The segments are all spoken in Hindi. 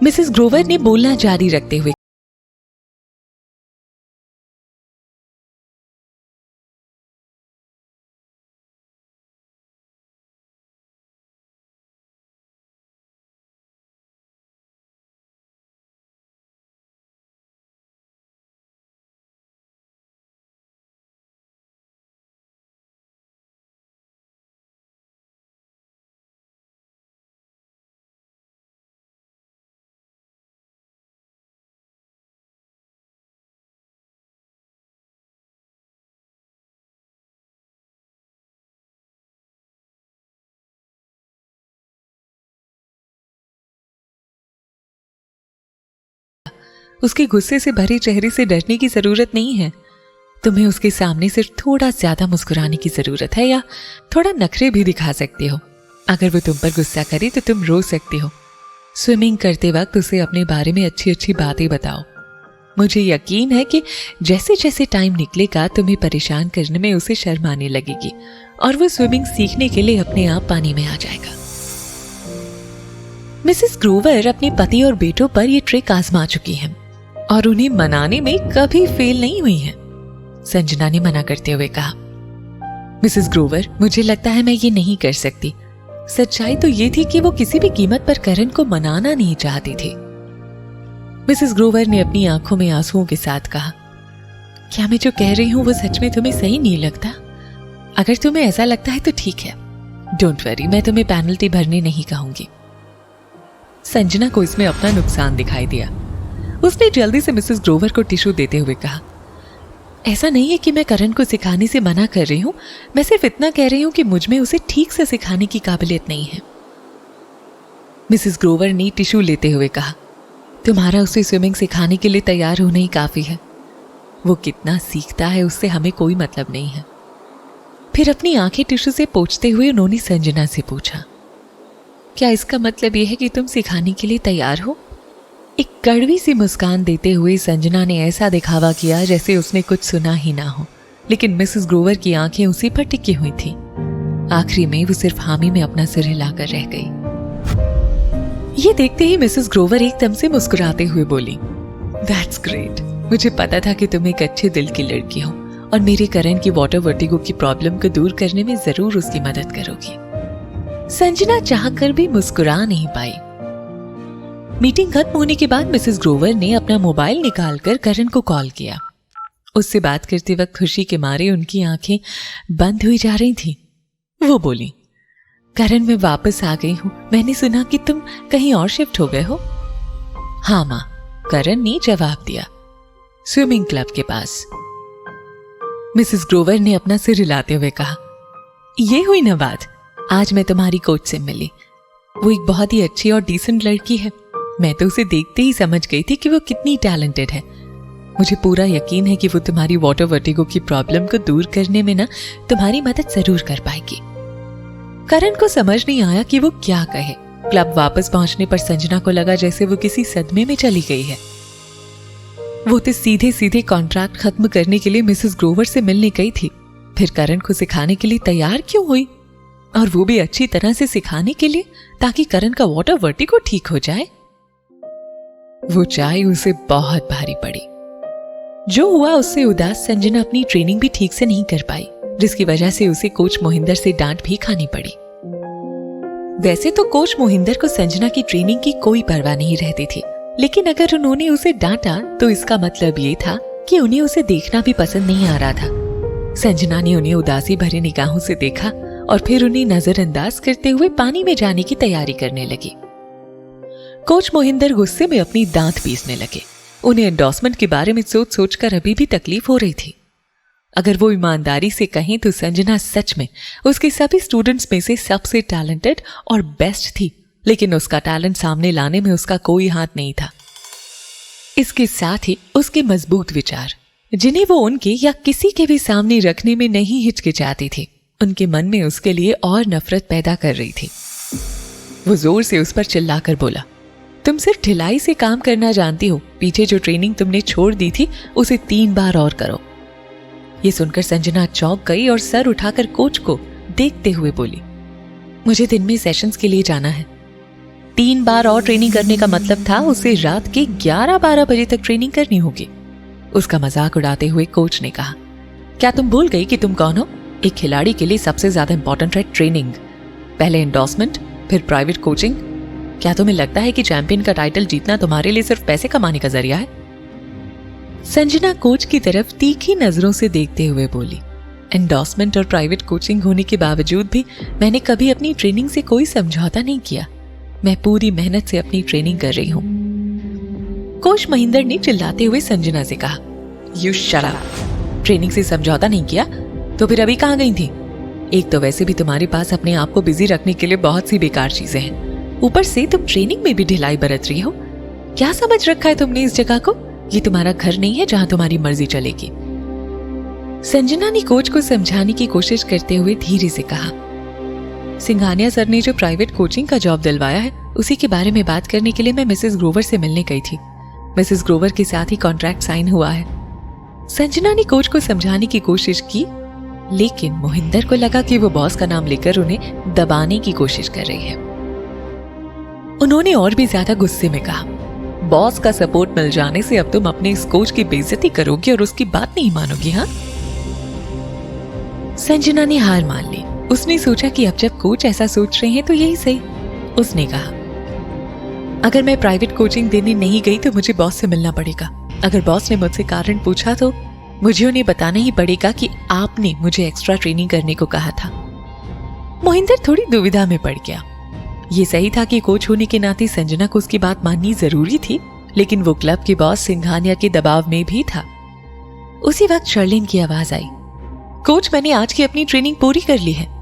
मिसेस ग्रोवर ने बोलना जारी रखते हुए उसके गुस्से से भरे चेहरे से डरने की जरूरत नहीं है। तुम्हें उसके सामने सिर्फ थोड़ा ज्यादा मुस्कुराने की जरूरत है या थोड़ा नखरे भी दिखा सकते हो। अगर वो तुम पर गुस्सा करे तो तुम रो सकते हो। स्विमिंग करते वक्त उसे अपने बारे में अच्छी अच्छी बातें बताओ। मुझे यकीन है कि जैसे जैसे टाइम निकलेगा तुम्हें परेशान करने में उसे शर्म आने लगेगी और वो स्विमिंग सीखने के लिए अपने आप पानी में आ जाएगा। मिसेस ग्रोवर अपने पति और बेटों पर ये ट्रिक आजमा चुकी हैं और उन्हें मनाने में कभी फेल नहीं हुई हैं। संजना ने मना करते हुए कहा, मिसेस ग्रोवर, मुझे लगता है मैं ये नहीं कर सकती। सच्चाई तो ये थी कि वो किसी भी कीमत पर करण को मनाना नहीं चाहती थी। मिसेस ग्रोवर ने अपनी आंखों में आंसुओं के साथ कहा, क्या मैं जो कह रही हूं वो सच में तुम्हें सही नहीं लगता? अगर तुम्हें ऐसा लगता है तो ठीक है, डोंट वरी, मैं तुम्हें पेनल्टी भरने नहीं कहूंगी। संजना को इसमें अपना नुकसान दिखाई दिया। उसने जल्दी से मिसेस ग्रोवर को टिश्यू देते हुए कहा, ऐसा नहीं है कि मैं करण को सिखाने से मना कर रही हूं, मैं सिर्फ इतना कह रही हूं कि मुझ में उसे ठीक से सिखाने की काबिलियत नहीं है। मिसेस ग्रोवर ने टिश्यू लेते हुए कहा, तुम्हारा उसे स्विमिंग सिखाने के लिए तैयार होना ही काफी है। वो कितना सीखता है उससे हमें कोई मतलब नहीं है। फिर अपनी आंखें टिश्यू से पोंछते हुए उन्होंने संजना से पूछा, क्या इसका मतलब यह है कि तुम सिखाने के लिए तैयार हो? एक कड़वी सी मुस्कान देते हुए संजना ने ऐसा दिखावा किया जैसे उसने कुछ सुना ही ना हो, लेकिन मिसेस ग्रोवर की आंखें उसी पर टिकी हुई थी। आखिरी में वो सिर्फ हामी में अपना सिर हिलाकर रह गई। ये देखते ही मिसेस ग्रोवर एकदम से मुस्कुराते हुए बोली, दैट्स ग्रेट, मुझे पता था कि तुम एक अच्छे दिल की लड़की हो और मेरे करण की वाटर वर्टिगो की प्रॉब्लम को दूर करने में जरूर उसकी मदद करोगी। संजना चाहकर भी मुस्कुरा नहीं पाई। मीटिंग खत्म होने के बाद मिसेस ग्रोवर ने अपना मोबाइल निकालकर करण को कॉल किया। उससे बात करते वक्त खुशी के मारे उनकी आंखें बंद हुई जा रही थीं। वो बोली, करण, मैं वापस आ गई हूं। मैंने सुना कि तुम कहीं और शिफ्ट हो गए हो। हाँ मां, करण ने जवाब दिया, स्विमिंग क्लब के पास। मिसेस ग्रोवर ने अपना सिर हिलाते हुए कहा, ये हुई ना बात। आज मैं तुम्हारी कोच से मिली। वो एक बहुत ही अच्छी और डिसेंट लड़की है। मैं तो उसे देखते ही समझ गई थी कि वो कितनी टैलेंटेड है। मुझे पूरा यकीन है कि वो तुम्हारी वाटर वर्टिगो की प्रॉब्लम को दूर करने में ना तुम्हारी मदद जरूर कर पाएगी। करण को समझ नहीं आया कि वो क्या कहे। क्लब वापस पहुंचने पर संजना को लगा जैसे वो किसी सदमे में चली गई है। वो तो सीधे सीधे कॉन्ट्रैक्ट खत्म करने के लिए मिसेस ग्रोवर से मिलने गई थी, फिर करण को सिखाने के लिए तैयार क्यों हुई? और वो भी अच्छी तरह से सिखाने के लिए, ताकि करण का वाटर वर्टिगो ठीक हो जाए। वो चाय उसे बहुत भारी पड़ी। जो हुआ उससे उदास संजना अपनी ट्रेनिंग भी ठीक से नहीं कर पाई, जिसकी वजह से उसे कोच मोहिंदर से डांट भी खानी पड़ी। वैसे तो कोच मोहिंदर को संजना की ट्रेनिंग की कोई परवाह नहीं रहती थी, लेकिन अगर उन्होंने उसे डांटा तो इसका मतलब ये था कि उन्हें उसे देखना भी पसंद नहीं आ रहा था। संजना ने उन्हें उदासी भरी निगाहों से देखा और फिर उन्हें नजरअंदाज करते हुए पानी में जाने की तैयारी करने लगी। कोच मोहिंदर गुस्से में अपनी दांत पीसने लगे। उन्हें एंडोर्समेंट के बारे में सोच सोचकर अभी भी तकलीफ हो रही थी। अगर वो ईमानदारी से कहें तो संजना सच में उसके सभी स्टूडेंट्स में से सबसे टैलेंटेड और बेस्ट थी, लेकिन उसका टैलेंट सामने लाने में उसका कोई हाथ नहीं था। इसके साथ ही उसके मजबूत विचार, जिन्हें वो उनके या किसी के भी सामने रखने में नहीं हिचकिचाती थी, उनके मन में उसके लिए और नफरत पैदा कर रही थी। वो जोर से उस पर चिल्लाकर बोला, तुम सिर्फ ढिलाई से काम करना जानती हो। पीछे जो ट्रेनिंग तुमने छोड़ दी थी उसे 3 बार और करो। ये सुनकर संजना चौंक गई और सर उठाकर कोच को देखते हुए बोली, मुझे दिन में सेशंस के लिए जाना है। 3 बार और ट्रेनिंग करने का मतलब था उसे रात के 11-12 बजे तक ट्रेनिंग करनी होगी। उसका मजाक उड़ाते हुए कोच ने कहा, क्या तुम भूल गई कि तुम कौन हो? एक खिलाड़ी के लिए सबसे ज्यादा इंपॉर्टेंट है ट्रेनिंग, पहले एंडोर्समेंट, फिर प्राइवेट कोचिंग। क्या तुम्हें लगता है कि चैंपियन का टाइटल जीतना तुम्हारे लिए सिर्फ पैसे कमाने का जरिया है? संजना कोच की तरफ तीखी नजरों से देखते हुए बोली, एंडोर्समेंट और प्राइवेट कोचिंग होने के बावजूद भी मैंने कभी अपनी ट्रेनिंग से कोई समझौता नहीं किया। मैं पूरी मेहनत से अपनी ट्रेनिंग कर रही हूं। कोच महेंद्र ने चिल्लाते हुए संजना से कहा, यू शट अप। ट्रेनिंग से समझौता नहीं किया तो फिर अभी कहां गई थी? एक तो वैसे भी तुम्हारे पास अपने आप को बिजी रखने के लिए बहुत सी बेकार चीजें हैं, ऊपर से तुम ट्रेनिंग में भी ढिलाई बरत रही हो। क्या समझ रखा है तुमने इस जगह को? ये तुम्हारा घर नहीं है जहां तुम्हारी मर्जी चलेगी। संजना ने कोच को समझाने की कोशिश करते हुए धीरे से कहा, सिंघानिया सर ने जो प्राइवेट कोचिंग का जॉब दिलवाया है उसी के बारे में बात करने के लिए मैं मिसेस ग्रोवर से मिलने गई थी। मिसेस ग्रोवर के साथ ही कॉन्ट्रैक्ट साइन हुआ है। संजना ने कोच को समझाने की कोशिश की, लेकिन मोहिंदर को लगा कि वो बॉस का नाम लेकर उन्हें दबाने की कोशिश कर रही है। उन्होंने और भी ज्यादा गुस्से में कहा, बॉस का सपोर्ट मिल जाने से अब तुम अपने इस कोच की बेइज्जती करोगी और उसकी बात नहीं मानोगी? हाँ? संजना ने हार मान ली। उसने सोचा कि अब जब कोच ऐसा सोच रहे हैं तो यही सही। उसने कहा, अगर मैं प्राइवेट कोचिंग देने नहीं गई तो मुझे बॉस से मिलना पड़ेगा। अगर बॉस ने मुझसे कारण पूछा तो मुझे उन्हें बताना ही पड़ेगा कि आपने मुझे एक्स्ट्रा ट्रेनिंग करने को कहा था। मोहिंदर थोड़ी दुविधा में पड़ गया। ये सही था कि कोच होने के नाते संजना को उसकी बात माननी जरूरी थी, लेकिन वो क्लब के बॉस सिंघानिया के दबाव में भी था। उसी वक्त शर्लिन की आवाज आई, कोच मैंने आज की अपनी ट्रेनिंग पूरी कर ली है।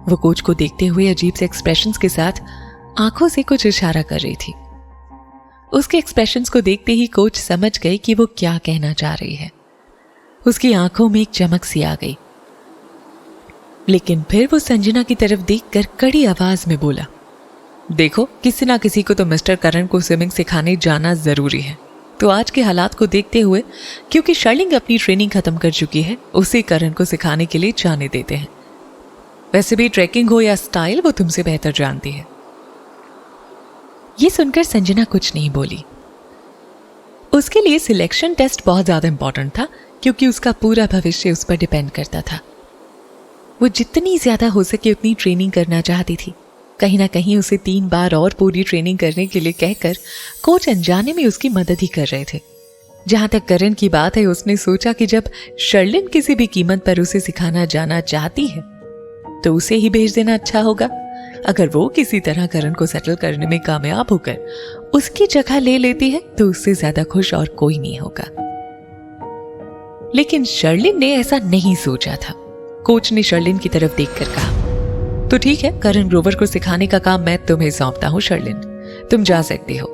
वो कोच को देखते हुए अजीब से एक्सप्रेशंस के साथ आंखों से कुछ इशारा कर रही थी। उसके एक्सप्रेशंस को देखते ही कोच समझ गई कि वो क्या कहना चाह रही है। उसकी आंखों में एक चमक सी आ गई, लेकिन फिर वो संजना की तरफ देखकर कड़ी आवाज में बोला, देखो किसी ना किसी को तो मिस्टर करण को स्विमिंग सिखाने जाना जरूरी है। तो आज के हालात को देखते हुए, क्योंकि शर्लिंग अपनी ट्रेनिंग खत्म कर चुकी है, उसे करण को सिखाने के लिए जाने देते हैं। वैसे भी ट्रैकिंग हो या स्टाइल, वो तुमसे बेहतर जानती है। ये सुनकर संजना कुछ नहीं बोली। उसके लिए सिलेक्शन टेस्ट बहुत ज्यादा इंपॉर्टेंट था, क्योंकि उसका पूरा भविष्य उस पर डिपेंड करता था। वो जितनी ज्यादा हो सके उतनी ट्रेनिंग करना चाहती थी। कहीं ना कहीं उसे 3 बार और पूरी ट्रेनिंग करने के लिए कहकर कोच अनजाने में उसकी मदद ही कर रहे थे। जहां तक करण की बात है, उसने सोचा कि जब शर्लिन किसी भी कीमत पर उसे सिखाना जाना चाहती है तो उसे ही भेज देना अच्छा होगा। अगर वो किसी तरह करण को सेटल करने में कामयाब होकर उसकी जगह ले लेती है तो उससे ज्यादा खुश और कोई नहीं होगा। लेकिन शर्लिन ने ऐसा नहीं सोचा था। कोच ने शर्लिन की तरफ देखकर कहा, तो ठीक है, करण ग्रोवर को सिखाने का काम मैं तुम्हें सौंपता हूं शर्लिन, तुम जा सकती हो।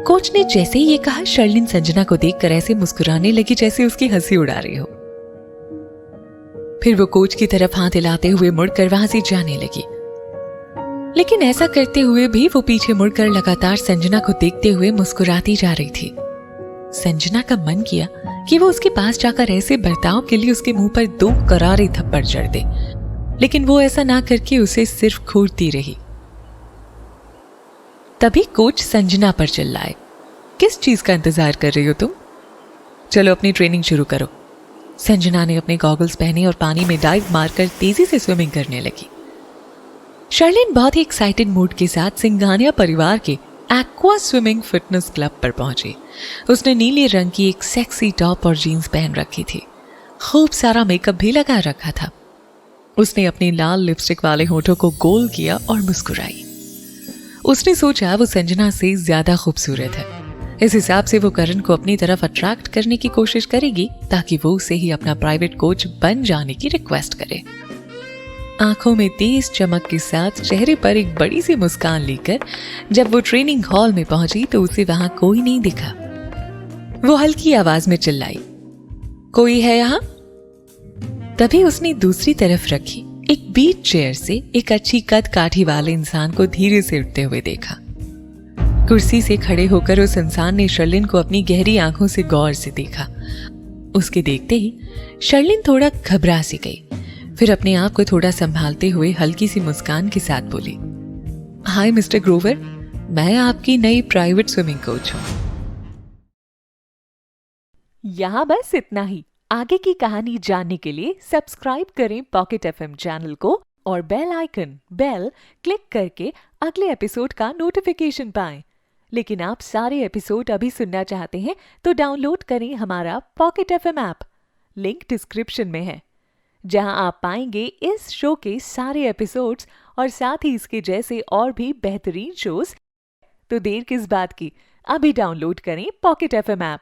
कोच ने जैसे ही ये कहा, शर्लिन संजना को देखकर ऐसे मुस्कुराने लगी जैसे उसकी हंसी उड़ा रही हो। फिर वो कोच की तरफ हाथ हिलाते हुए मुड़कर वहां से जाने लगी। लेकिन ऐसा करते हुए भी वो पीछे मुड़कर लगातार संजना को देखते हुए मुस्कुराती जा रही थी। संजना का मन किया कि वो उसके पास जाकर ऐसे बर्ताव के लिए उसके मुंह पर 2 करारे थप्पड़ जड़ दे, लेकिन वो ऐसा ना करके उसे सिर्फ घूरती रही। तभी कोच संजना पर चिल्लाए, किस चीज का इंतजार कर रही हो तुम? चलो अपनी ट्रेनिंग शुरू करो। संजना ने अपने गॉगल्स पहने और पानी में डाइव मारकर तेजी से स्विमिंग करने लगी। शर्लिन बहुत ही एक्साइटेड मूड के साथ सिंघानिया परिवार के एक्वा स्विमिंग फिटनेस क्लब पर पहुंची। उसने नीले रंग की एक सेक्सी टॉप और जीन्स पहन रखी थी। खूब सारा मेकअप भी लगा रखा था। उसने अपने लाल लिपस्टिक वाले होठों को गोल किया और मुस्कुराई। उसने सोचा वो संजना से ज्यादा खूबसूरत है, इस हिसाब से वो करण को अपनी तरफ अट्रैक्ट करने की कोशिश करेगी ताकि वो उसे ही अपना प्राइवेट कोच बन जाने की रिक्वेस्ट करे। आंखों में तेज चमक के साथ चेहरे पर एक बड़ी सी मुस्कान लेकर जब वो ट्रेनिंग हॉल में पहुंची तो उसे वहां कोई नहीं दिखा। वो हल्की आवाज में चिल्लाई, कोई है यहाँ? तभी उसने दूसरी तरफ रखी एक बीच चेयर से एक अच्छी कद काठी वाले इंसान को धीरे से उठते हुए देखा। कुर्सी से खड़े होकर उस इंसान ने शर्लिन को अपनी गहरी आंखों से गौर से देखा। उसके देखते ही शर्लिन थोड़ा घबरा सी गई, फिर अपने आप को थोड़ा संभालते हुए हल्की सी मुस्कान के साथ बोली, हाय मिस्टर ग्रोवर, मैं आपकी नई प्राइवेट स्विमिंग कोच हूँ। यहाँ बस इतना ही। आगे की कहानी जानने के लिए सब्सक्राइब करें पॉकेट एफएम चैनल को और बेल क्लिक करके अगले एपिसोड का नोटिफिकेशन पाएं। लेकिन आप सारे एपिसोड अभी सुनना चाहते हैं तो डाउनलोड करें हमारा pocket FM app. Link description में है, जहां आप पाएंगे इस शो के सारे एपिसोड्स और साथ ही इसके जैसे और भी बेहतरीन शोज। तो देर किस बात की, अभी डाउनलोड करें पॉकेट एफएम ऐप।